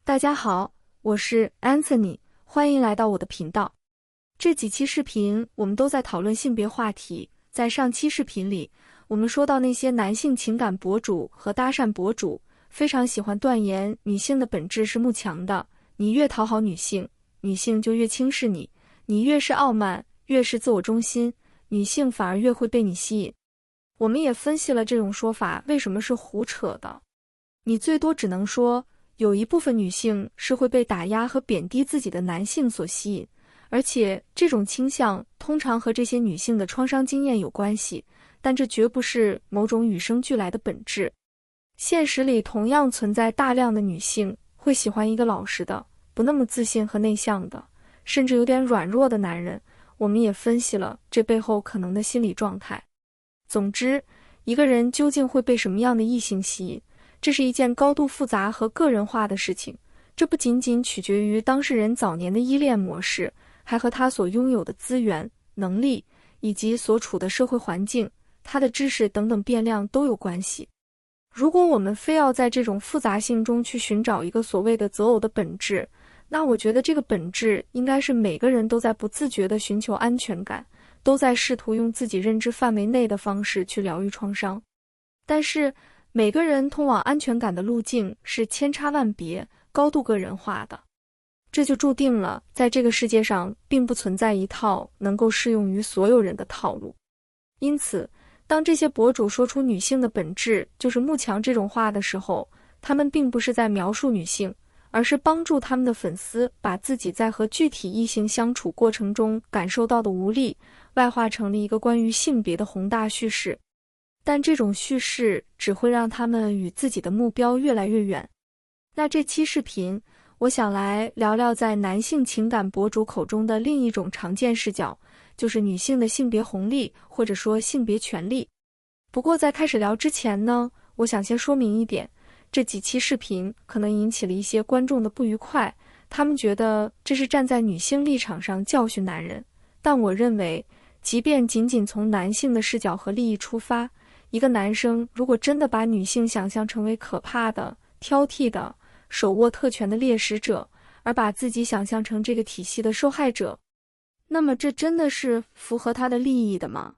大家好，我是 Anthony， 欢迎来到我的频道。这几期视频我们都在讨论性别话题。在上期视频里，我们说到那些男性情感博主和搭讪博主非常喜欢断言女性的本质是慕强的，你越讨好女性，女性就越轻视你，你越是傲慢，越是自我中心，女性反而越会被你吸引。我们也分析了这种说法为什么是胡扯的。你最多只能说有一部分女性是会被打压和贬低自己的男性所吸引，而且这种倾向通常和这些女性的创伤经验有关系，但这绝不是某种与生俱来的本质。现实里同样存在大量的女性会喜欢一个老实的、不那么自信和内向的，甚至有点软弱的男人。我们也分析了这背后可能的心理状态。总之，一个人究竟会被什么样的异性吸引，这是一件高度复杂和个人化的事情。这不仅仅取决于当事人早年的依恋模式，还和他所拥有的资源、能力以及所处的社会环境、他的知识等等变量都有关系。如果我们非要在这种复杂性中去寻找一个所谓的择偶的本质，那我觉得这个本质应该是每个人都在不自觉地寻求安全感，都在试图用自己认知范围内的方式去疗愈创伤。但是每个人通往安全感的路径是千差万别、高度个人化的，这就注定了在这个世界上并不存在一套能够适用于所有人的套路。因此，当这些博主说出女性的本质就是慕强这种话的时候，他们并不是在描述女性，而是帮助他们的粉丝把自己在和具体异性相处过程中感受到的无力，外化成了一个关于性别的宏大叙事。但这种叙事只会让他们与自己的目标越来越远。那这期视频，我想来聊聊在男性情感博主口中的另一种常见视角，就是女性的性别红利，或者说性别权利。不过在开始聊之前呢，我想先说明一点，这几期视频可能引起了一些观众的不愉快，他们觉得这是站在女性立场上教训男人。但我认为，即便仅仅从男性的视角和利益出发，一个男生如果真的把女性想象成为可怕的、挑剔的、手握特权的猎食者，而把自己想象成这个体系的受害者，那么这真的是符合他的利益的吗？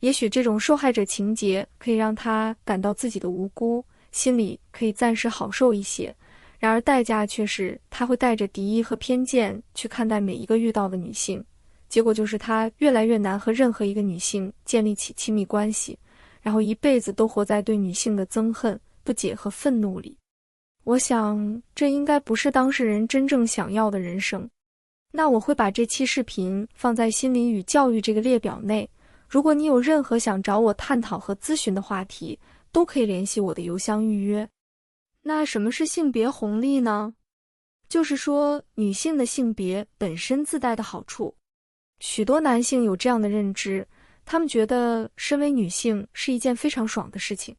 也许这种受害者情节可以让他感到自己的无辜，心里可以暂时好受一些，然而代价却是他会带着敌意和偏见去看待每一个遇到的女性，结果就是他越来越难和任何一个女性建立起亲密关系，然后一辈子都活在对女性的憎恨、不解和愤怒里。我想，这应该不是当事人真正想要的人生。那我会把这期视频放在心理与教育这个列表内，如果你有任何想找我探讨和咨询的话题，都可以联系我的邮箱预约。那什么是性别红利呢？就是说，女性的性别本身自带的好处。许多男性有这样的认知，他们觉得身为女性是一件非常爽的事情。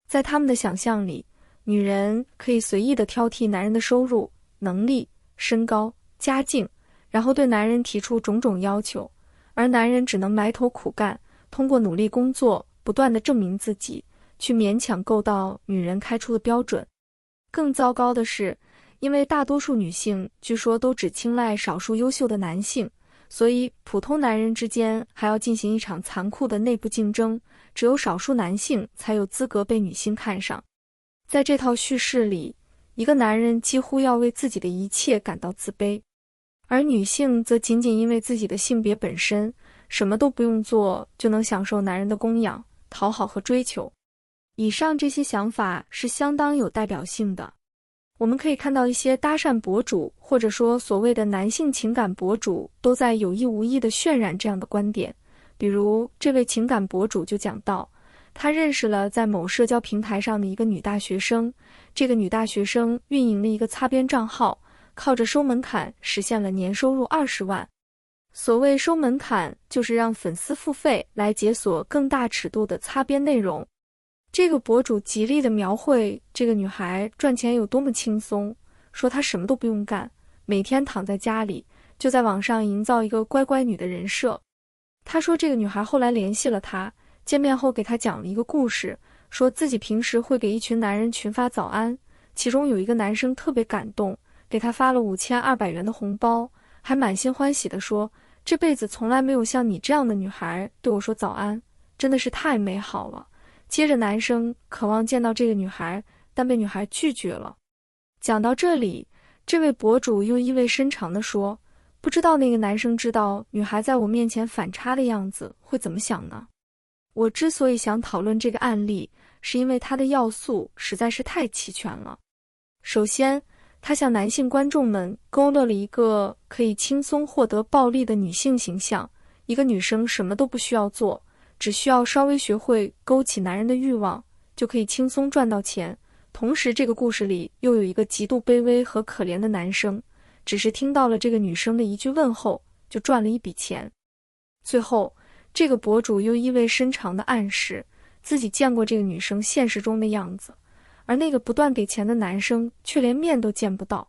在他们的想象里，女人可以随意地挑剔男人的收入、能力、身高、家境，然后对男人提出种种要求，而男人只能埋头苦干，通过努力工作，不断地证明自己，去勉强够到女人开出的标准。更糟糕的是，因为大多数女性据说都只青睐少数优秀的男性，所以普通男人之间还要进行一场残酷的内部竞争，只有少数男性才有资格被女性看上。在这套叙事里，一个男人几乎要为自己的一切感到自卑，而女性则仅仅因为自己的性别本身，什么都不用做就能享受男人的供养、讨好和追求。以上这些想法是相当有代表性的。我们可以看到一些搭讪博主，或者说所谓的男性情感博主，都在有意无意地渲染这样的观点。比如这位情感博主就讲到，他认识了在某社交平台上的一个女大学生，这个女大学生运营了一个擦边账号，靠着收门槛实现了年收入20万。所谓收门槛，就是让粉丝付费来解锁更大尺度的擦边内容。这个博主极力地描绘这个女孩赚钱有多么轻松，说她什么都不用干，每天躺在家里，就在网上营造一个乖乖女的人设。他说这个女孩后来联系了他，见面后给他讲了一个故事，说自己平时会给一群男人群发早安，其中有一个男生特别感动，给他发了5200元的红包，还满心欢喜地说，这辈子从来没有像你这样的女孩对我说早安，真的是太美好了。接着男生渴望见到这个女孩，但被女孩拒绝了。讲到这里，这位博主又意味深长地说，不知道那个男生知道女孩在我面前反差的样子会怎么想呢？我之所以想讨论这个案例，是因为它的要素实在是太齐全了。首先，他向男性观众们勾勒了一个可以轻松获得暴利的女性形象，一个女生什么都不需要做，只需要稍微学会勾起男人的欲望，就可以轻松赚到钱。同时，这个故事里又有一个极度卑微和可怜的男生，只是听到了这个女生的一句问候，就赚了一笔钱。最后，这个博主又意味深长地暗示自己见过这个女生现实中的样子，而那个不断给钱的男生却连面都见不到。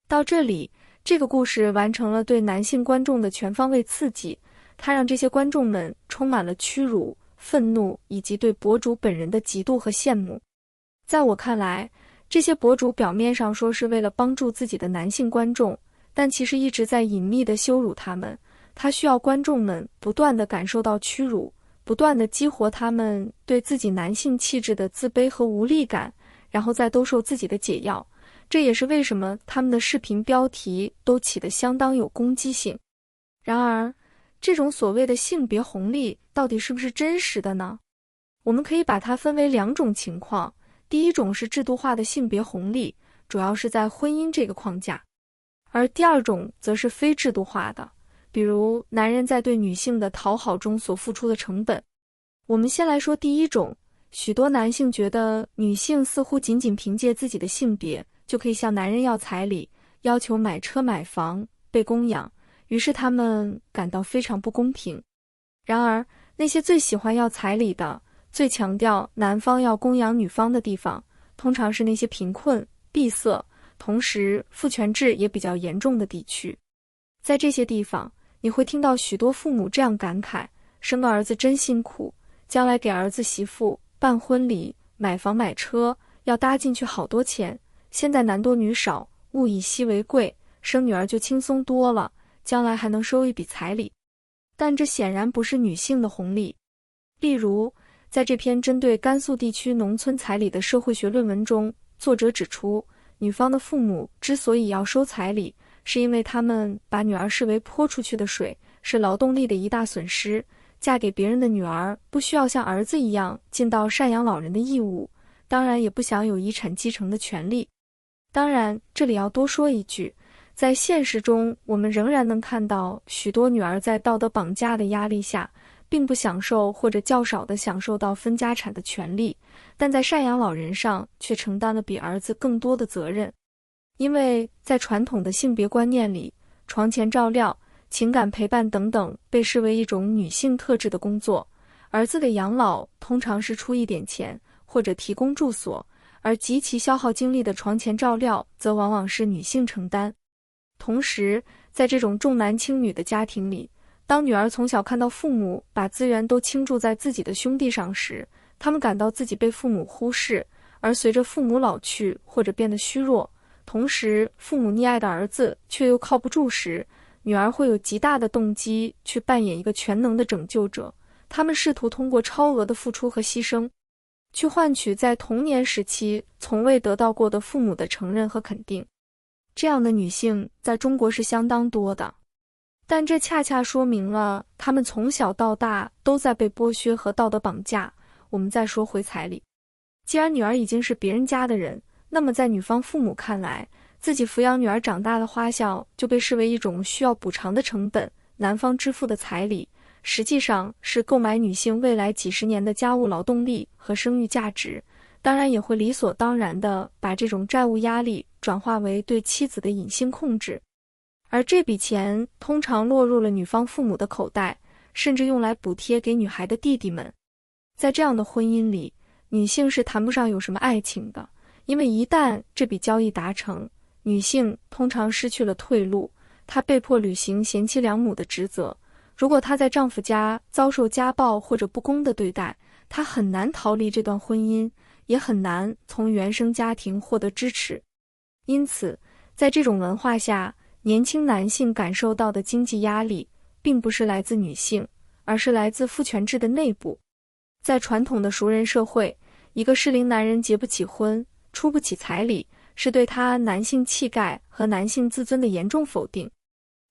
到这里，这个故事完成了对男性观众的全方位刺激，它让这些观众们充满了屈辱、愤怒以及对博主本人的嫉妒和羡慕。在我看来，这些博主表面上说是为了帮助自己的男性观众，但其实一直在隐秘地羞辱他们。他需要观众们不断地感受到屈辱，不断地激活他们对自己男性气质的自卑和无力感，然后再兜售自己的解药。这也是为什么他们的视频标题都起得相当有攻击性。然而，这种所谓的性别红利到底是不是真实的呢？我们可以把它分为两种情况。第一种是制度化的性别红利，主要是在婚姻这个框架；而第二种则是非制度化的，比如男人在对女性的讨好中所付出的成本。我们先来说第一种，许多男性觉得女性似乎仅仅凭借自己的性别就可以向男人要彩礼，要求买车买房，被供养，于是他们感到非常不公平。然而，那些最喜欢要彩礼的，最强调男方要供养女方的地方，通常是那些贫困、闭塞，同时父权制也比较严重的地区。在这些地方，你会听到许多父母这样感慨，生个儿子真辛苦，将来给儿子媳妇办婚礼、买房买车，要搭进去好多钱，现在男多女少，物以稀为贵，生女儿就轻松多了，将来还能收一笔彩礼。但这显然不是女性的红利。例如，在这篇针对甘肃地区农村彩礼的社会学论文中，作者指出，女方的父母之所以要收彩礼，是因为他们把女儿视为泼出去的水，是劳动力的一大损失。嫁给别人的女儿不需要像儿子一样尽到赡养老人的义务，当然也不享有遗产继承的权利。当然，这里要多说一句，在现实中，我们仍然能看到许多女儿在道德绑架的压力下，并不享受或者较少地享受到分家产的权利，但在赡养老人上却承担了比儿子更多的责任。因为在传统的性别观念里，床前照料、情感陪伴等等被视为一种女性特质的工作，儿子的养老通常是出一点钱或者提供住所，而极其消耗精力的床前照料则往往是女性承担。同时，在这种重男轻女的家庭里，当女儿从小看到父母把资源都倾注在自己的兄弟上时，他们感到自己被父母忽视，而随着父母老去或者变得虚弱，同时父母溺爱的儿子却又靠不住时，女儿会有极大的动机去扮演一个全能的拯救者。他们试图通过超额的付出和牺牲，去换取在童年时期从未得到过的父母的承认和肯定。这样的女性在中国是相当多的，但这恰恰说明了她们从小到大都在被剥削和道德绑架。我们再说回彩礼，既然女儿已经是别人家的人，那么在女方父母看来，自己抚养女儿长大的花销就被视为一种需要补偿的成本。男方支付的彩礼实际上是购买女性未来几十年的家务劳动力和生育价值，当然也会理所当然地把这种债务压力转化为对妻子的隐性控制，而这笔钱通常落入了女方父母的口袋，甚至用来补贴给女孩的弟弟们。在这样的婚姻里，女性是谈不上有什么爱情的，因为一旦这笔交易达成，女性通常失去了退路，她被迫履行贤妻良母的职责。如果她在丈夫家遭受家暴或者不公的对待，她很难逃离这段婚姻，也很难从原生家庭获得支持。因此，在这种文化下，年轻男性感受到的经济压力，并不是来自女性，而是来自父权制的内部。在传统的熟人社会，一个适龄男人结不起婚，出不起彩礼，是对他男性气概和男性自尊的严重否定。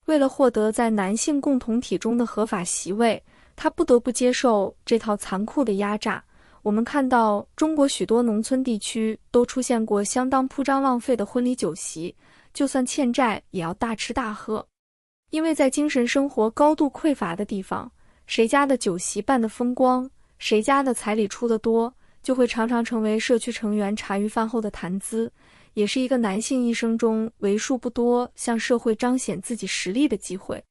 为了获得在男性共同体中的合法席位，他不得不接受这套残酷的压榨。我们看到中国许多农村地区都出现过相当铺张浪费的婚礼酒席，就算欠债也要大吃大喝。因为在精神生活高度匮乏的地方，谁家的酒席办得风光，谁家的彩礼出得多，就会常常成为社区成员茶余饭后的谈资，也是一个男性一生中为数不多向社会彰显自己实力的机会。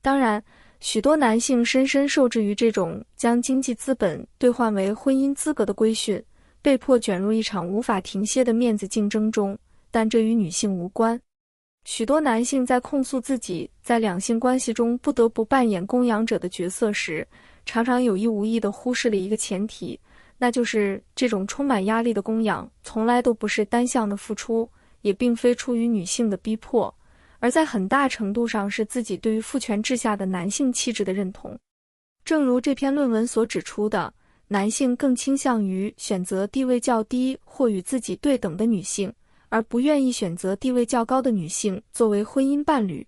当然，许多男性深深受制于这种将经济资本兑换为婚姻资格的规训，被迫卷入一场无法停歇的面子竞争中，但这与女性无关。许多男性在控诉自己在两性关系中不得不扮演供养者的角色时，常常有意无意地忽视了一个前提，那就是这种充满压力的供养从来都不是单向的付出，也并非出于女性的逼迫，而在很大程度上是自己对于父权制下的男性气质的认同。正如这篇论文所指出的，男性更倾向于选择地位较低或与自己对等的女性，而不愿意选择地位较高的女性作为婚姻伴侣。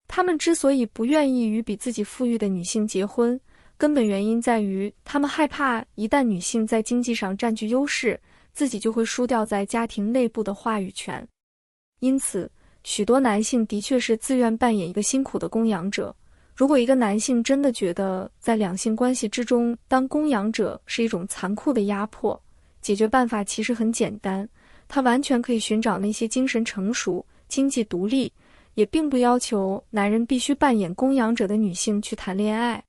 他们之所以不愿意与比自己富裕的女性结婚，根本原因在于他们害怕一旦女性在经济上占据优势，自己就会输掉在家庭内部的话语权。因此，许多男性的确是自愿扮演一个辛苦的供养者。如果一个男性真的觉得在两性关系之中当供养者是一种残酷的压迫，解决办法其实很简单，他完全可以寻找那些精神成熟、经济独立，也并不要求男人必须扮演供养者的女性去谈恋爱。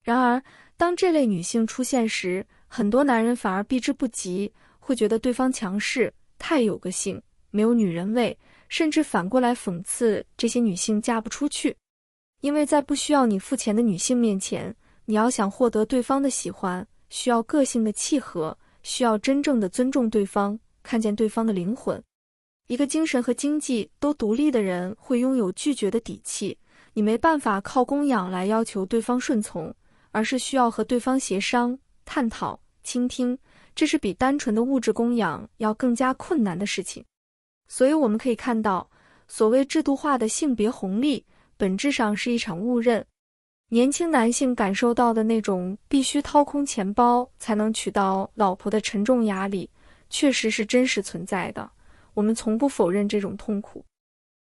然而，当这类女性出现时，很多男人反而避之不及，会觉得对方强势、太有个性、没有女人味，甚至反过来讽刺这些女性嫁不出去。因为在不需要你付钱的女性面前，你要想获得对方的喜欢，需要个性的契合，需要真正的尊重对方，看见对方的灵魂。一个精神和经济都独立的人会拥有拒绝的底气，你没办法靠供养来要求对方顺从，而是需要和对方协商、探讨、倾听，这是比单纯的物质供养要更加困难的事情。所以我们可以看到，所谓制度化的性别红利，本质上是一场误认。年轻男性感受到的那种必须掏空钱包才能娶到老婆的沉重压力，确实是真实存在的，我们从不否认这种痛苦。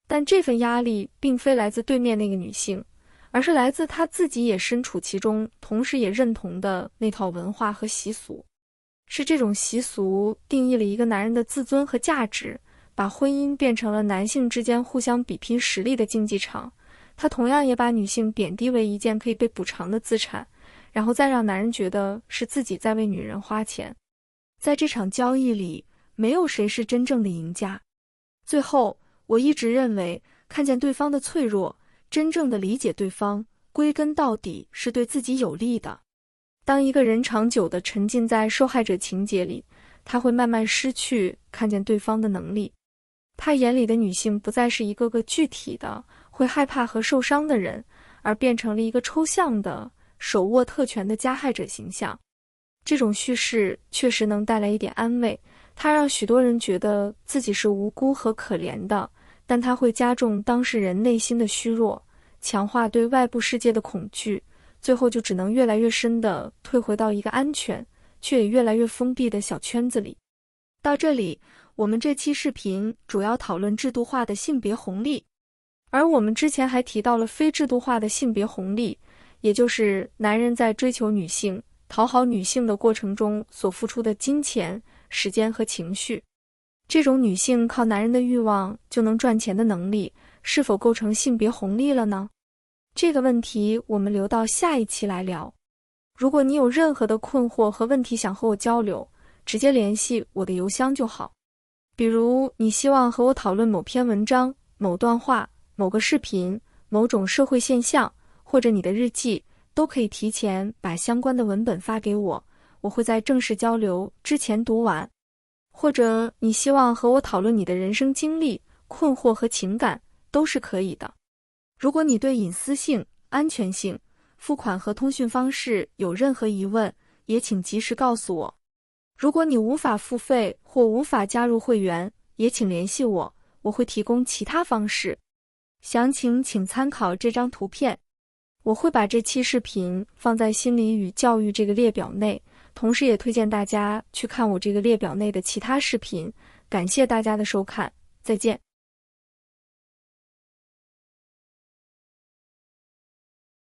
但这份压力并非来自对面那个女性，而是来自他自己也身处其中，同时也认同的那套文化和习俗。是这种习俗定义了一个男人的自尊和价值，把婚姻变成了男性之间互相比拼实力的竞技场。他同样也把女性贬低为一件可以被补偿的资产，然后再让男人觉得是自己在为女人花钱。在这场交易里，没有谁是真正的赢家。最后，我一直认为，看见对方的脆弱，真正的理解对方，归根到底是对自己有利的。当一个人长久地沉浸在受害者情节里，他会慢慢失去看见对方的能力。他眼里的女性不再是一个个具体的会害怕和受伤的人，而变成了一个抽象的手握特权的加害者形象。这种叙事确实能带来一点安慰，它让许多人觉得自己是无辜和可怜的，但它会加重当事人内心的虚弱，强化对外部世界的恐惧，最后就只能越来越深地退回到一个安全却也越来越封闭的小圈子里。到这里，我们这期视频主要讨论制度化的性别红利，而我们之前还提到了非制度化的性别红利，也就是男人在追求女性、讨好女性的过程中所付出的金钱、时间和情绪。这种女性靠男人的欲望就能赚钱的能力，是否构成性别红利了呢？这个问题我们留到下一期来聊。如果你有任何的困惑和问题想和我交流，直接联系我的邮箱就好。比如你希望和我讨论某篇文章、某段话、某个视频、某种社会现象，或者你的日记，都可以提前把相关的文本发给我，我会在正式交流之前读完。或者你希望和我讨论你的人生经历、困惑和情感，都是可以的。如果你对隐私性、安全性、付款和通讯方式有任何疑问，也请及时告诉我。如果你无法付费或无法加入会员，也请联系我，我会提供其他方式。详情请参考这张图片。我会把这期视频放在心理与教育这个列表内，同时也推荐大家去看我这个列表内的其他视频。感谢大家的收看，再见。